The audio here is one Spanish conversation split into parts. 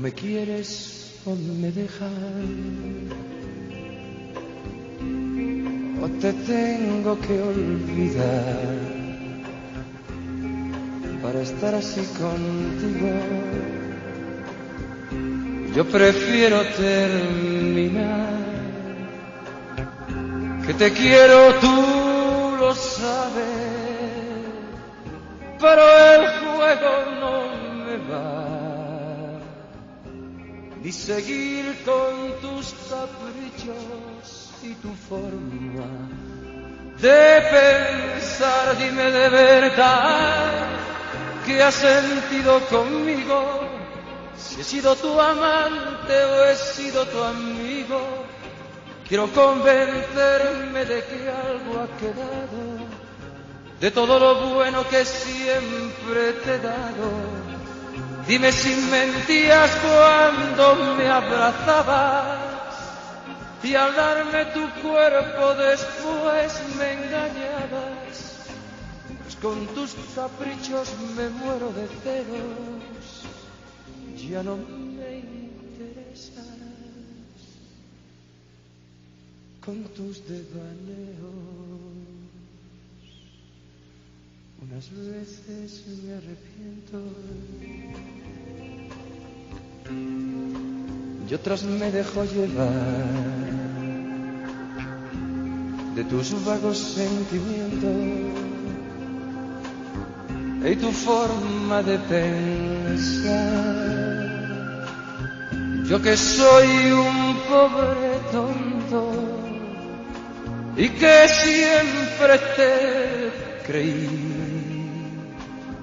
me quieres o me dejas, o te tengo que olvidar para estar así contigo. Yo prefiero terminar, que te quiero, tú lo sabes, pero el juego no me va, ni seguir con tus caprichos y tu forma de pensar. Dime de verdad qué has sentido conmigo, si he sido tu amante o he sido tu amigo. Quiero convencerme de que algo ha quedado de todo lo bueno que siempre te he dado. Dime si mentías cuando me abrazabas y al darme tu cuerpo después me engañabas, pues con tus caprichos me muero de celos, ya no me interesas con tus devaneos. Unas veces me arrepiento y otras me dejo llevar de tus vagos sentimientos y tu forma de pensar. Yo que soy un pobre tonto y que siempre te creí,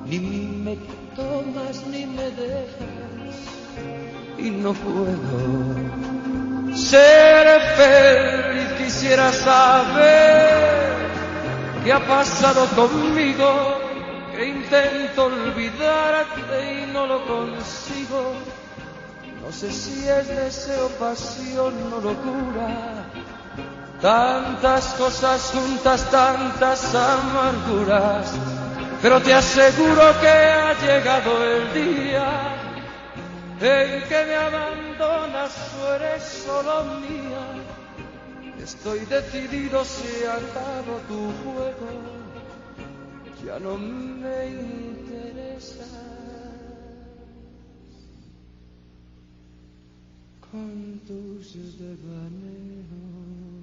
ni me tomas ni me dejas y no puedo ser feliz. Quisiera saber qué ha pasado conmigo, que intento olvidarte y no lo consigo. No sé si es deseo, pasión o locura, tantas cosas juntas, tantas amarguras, pero te aseguro que ha llegado el día en que me abandonas o eres solo mía. Estoy decidido, se acabó tu juego, ya no me interesa con tus devaneos.